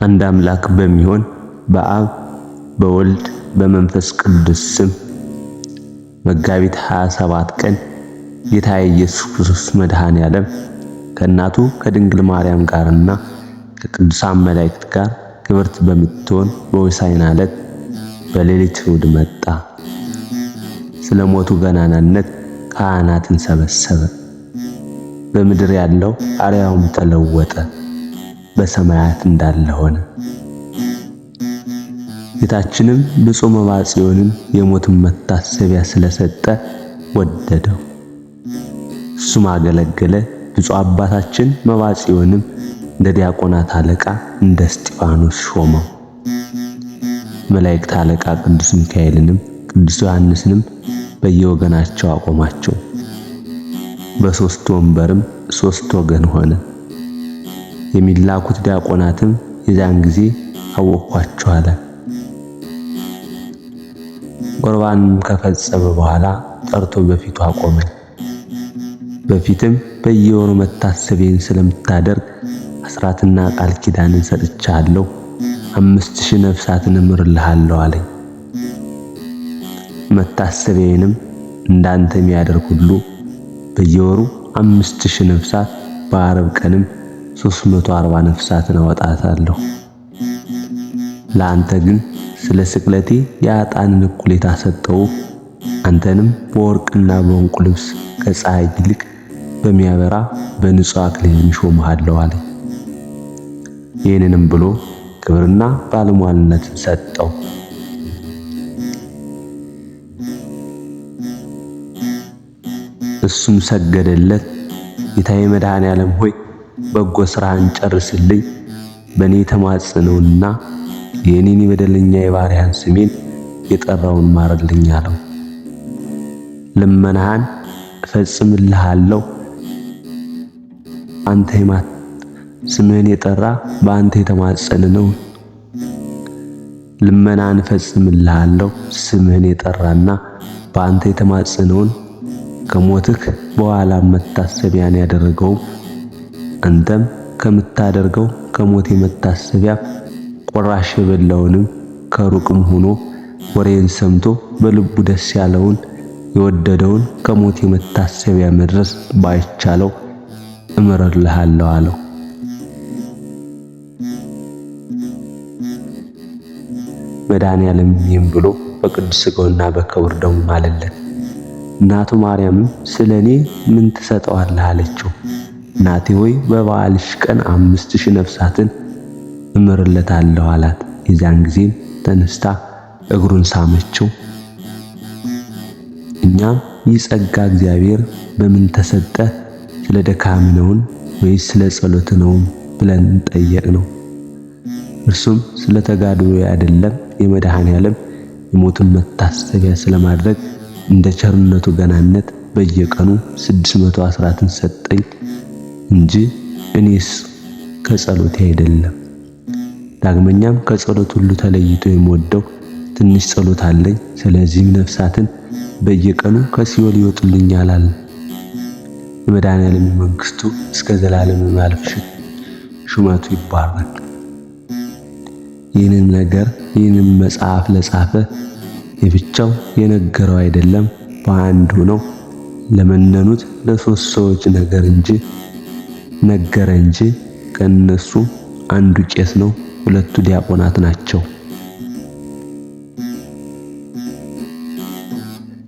አንድ አምላክ በሚሆን በአብ በወልድ በመንፈስ ቅዱስ ስም መጋቢት 27 ቀን ጌታ ኢየሱስ ክርስቶስ መድኃኔ ዓለም ከእናቱ ከድንግል ማርያም ጋርና ከቅዱሳን መላእክት ጋር ክብርት በምትሆን በሆሳዕና ዕለት በሌሊት እሑድ መጣ። ስለ ሞቱ ገናናነት ካህናትን ሰበሰበ። በምድር ያለው አርያውም ተለወጠ፣ በሰማያት እንዳለ ሆነ። ጌታችንም ብፁዕ መባጽዮንን የሞትን መታሰቢያ ስለሰጠ ወደደው። እሱም አገለገለ። ብፁዕ አባታችን መባጽዮንም እንደ ዲያቆናት አለቃ እንደ እስጢፋኖስ ሾመው። መላእክት አለቃ ቅዱስ ሚካኤልንም ቅዱስ ዮሐንስንም በየወገናቸው አቆማቸው። በሦስት ወንበርም ሦስት ወገን ሆነ። የሚላኩት ዲያቆናትም የዚያን ጊዜ አወቅኳቸው አለ። ቁርባንም ከፈጸመ በኋላ ጠርቶ በፊቱ አቆመኝ። በፊትም በየወሩ መታሰቢያን ስለምታደርግ አስራትና ቃል ኪዳንን ሰጥቻለሁ፣ 5000 ነፍሳትን እምርልሃለሁ አለኝ። መታሰቢያንም እንዳንተ የሚያደርግ ሁሉ በየወሩ 5000 ነፍሳት በዓርብ ቀንም 340 ነፍሳትን አወጣታለሁ። ለአንተ ግን ስለ ስቅለቴ የዕጣንን እኩሌታ ሰጠው። አንተንም በወርቅና በዕንቁ ልብስ ከፀሐይ ይልቅ በሚያበራ በንጹሕ አክሊል እሾምሃለሁ አለኝ። ይህንንም ብሎ ክብርና ባለሟልነትን ሰጠው። እሱም ሰገደለት። ጌታዬ መድኃኔ ዓለም ሆይ በጎ ሥራህን ጨርስልኝ፣ በእኔ የተማጸነውንና የእኔን በደለኛ የባሪያን ስሜን የጠራውን ማርልኝ አለው። ልመናህን እፈጽምልሃለሁ። አንተ ስምህን የጠራ በአንተ የተማጸነ ነው። ልመናህን እፈጽምልሃለሁ። ስምህን የጠራና በአንተ የተማጸነውን ከሞትህ በኋላ መታሰቢያን ያደረገው አንተም ከምታደርገው ከሞቴ መታሰቢያ ቆራሽ የበላውንም ከሩቅም ሆኖ ወሬን ሰምቶ በልቡ ደስ ያለውን የወደደውን ከሞቴ መታሰቢያ መድረስ ባይቻለው እምርልሃለሁ አለው። መድኃኔ ዓለም ይህም ብሎ በቅዱስ ሥጋውና በክቡር ደሙ ማለለት። እናቱ ማርያምም ስለኔ ምን ትሰጠዋለህ አለችው። እናቴ ሆይ በበዓልሽ ቀን 5000 ነፍሳትን እምርለታለሁ አላት። የዚያን ጊዜም ተነስታ እግሩን ሳመችው። እኛም ይህ ጸጋ እግዚአብሔር በምን ተሰጠ? ስለ ደካም ነውን ወይስ ስለ ጸሎት ነው ብለን ጠየቅነው። እርሱም ስለ ተጋድሎ አይደለም፣ የመድኃኔ ዓለም የሞቱን መታሰቢያ ስለማድረግ እንደ ቸርነቱ ገናነት በየቀኑ 600 አስራትን ሰጠኝ እንጂ እኔስ ከጸሎቴ አይደለም። ዳግመኛም ከጸሎት ሁሉ ተለይቶ የምወደው ትንሽ ጸሎት አለኝ። ስለዚህም ነፍሳትን በየቀኑ ከሲኦል ይወጡልኛል አለ። የመድኃኔ ዓለም መንግሥቱ እስከ ዘላለም ማለፍ ሹመቱ ይባረክ። ይህንን መጽሐፍ ለጻፈ የብቻው የነገረው አይደለም፣ በአንድ ሆነው ለመነኑት ለ3 ሰዎች ነገረ እንጂ ከነሱ አንዱ ቄስ ነው፣ 2 ዲያቆናት ናቸው።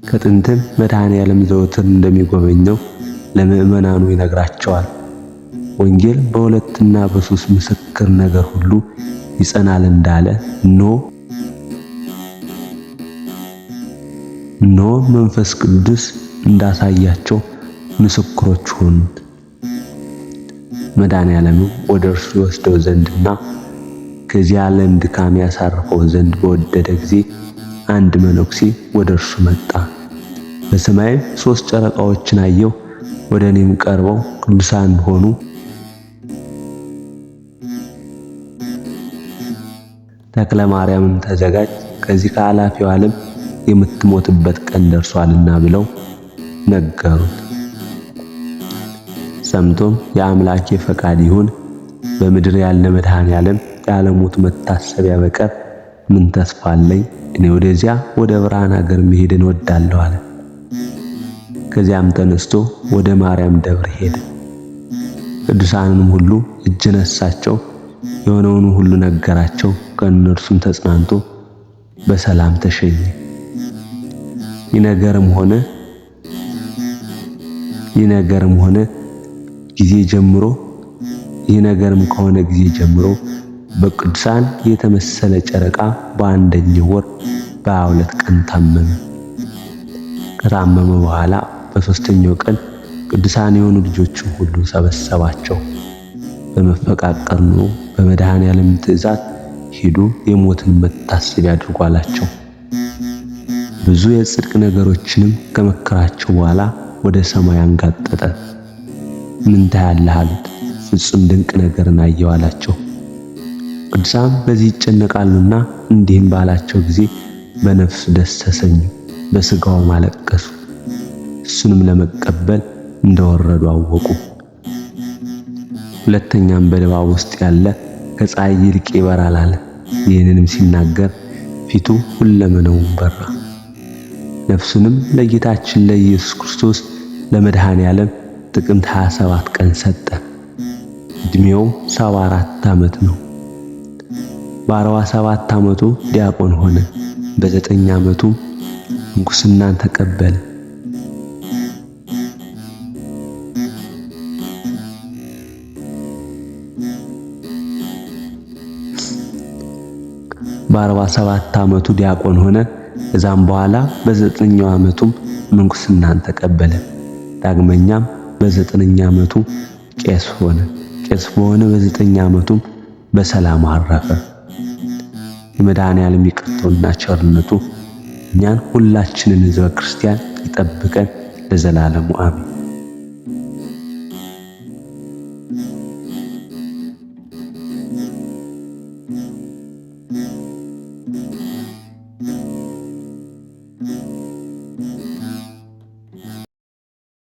ከጥንትም መድኃኔ ዓለም ዘወትር እንደሚጎበኘው ለምእመናኑ ይነግራቸዋል። ወንጌል በ2 እና በ3 ምስክር ነገር ሁሉ ይጸናል እንዳለ እነሆ መንፈስ ቅዱስ እንዳሳያቸው ምስክሮች ሆኑት። መድኃኔ ዓለም ወደ እርሱ ይወስደው ዘንድና ከዚህ ዓለም ድካም ያሳርፈው ዘንድ በወደደ ጊዜ አንድ መነኩሴ ወደ እርሱ መጣ። በሰማይም 3 ጨረቃዎችን አየሁ። ወደ እኔም ቀርበው ቅዱሳን ሆኑ። ተክለ ማርያምም ተዘጋጅ፣ ከዚህ ከኃላፊው ዓለም የምትሞትበት ቀን ደርሷልና ብለው ነገሩት። ሰምቶም የአምላኬ ፈቃድ ይሁን፣ በምድር ያለ መድኃኔ ዓለም ያለሞት መታሰቢያ በቀር ምን ተስፋ አለኝ? እኔ ወደዚያ ወደ ብርሃን ሀገር መሄድን እወዳለሁ አለ። ከዚያም ተነስቶ ወደ ማርያም ደብር ሄደ። ቅዱሳንንም ሁሉ እጅ ነሳቸው፣ የሆነውን ሁሉ ነገራቸው። ከእነርሱም ተጽናንቶ በሰላም ተሸኘ። ይህ ነገርም ከሆነ ጊዜ ጀምሮ በቅዱሳን የተመሰለ ጨረቃ በአንደኛው ወር በ22 ቀን ታመመ። ከታመመ በኋላ በ3ኛው ቀን ቅዱሳን የሆኑ ልጆችን ሁሉ ሰበሰባቸው። በመፈቃቀር ኑሮ በመድኃኔዓለም ትእዛዝ ሂዱ፣ የሞትን መታሰቢያ አድርጉ አላቸው። ብዙ የጽድቅ ነገሮችንም ከመከራቸው በኋላ ወደ ሰማይ አንጋጠጠ። ምን ታያለህ አሉት። ፍጹም ድንቅ ነገርን አየሁ አላቸው። ቅዱሳን በዚህ ይጨነቃሉና እንዲህም ባላቸው ጊዜ በነፍሱ ደስ ተሰኙ፣ በሥጋውም አለቀሱ። እሱንም ለመቀበል እንደወረዱ አወቁ። ሁለተኛም በድባብ ውስጥ ያለ ከፀሐይ ይልቅ ይበራል አለ። ይህንንም ሲናገር ፊቱ ሁለመናው በራ። ነፍሱንም ለጌታችን ለኢየሱስ ክርስቶስ ለመድኃኔዓለም ጥቅምት 27 ቀን ሰጠ። ዕድሜው 74 ዓመት ነው። በ47 ዓመቱ ዲያቆን ሆነ። በ9 ዓመቱ ምንኩስናን ተቀበለ። በ47 ዓመቱ ዲያቆን ሆነ። ከዛም በኋላ በ9ኛው ዓመቱም ምንኩስናን ተቀበለ። ዳግመኛም በ9ኛ ዓመቱ ቄስ ሆነ። ቄስ በሆነ በ9 ዓመቱም በሰላም አረፈ። የመድኃኔዓለም ይቅርታውና ቸርነቱ እኛን ሁላችንን ሕዝበ ክርስቲያን ይጠብቀን ለዘላለሙ አሜን።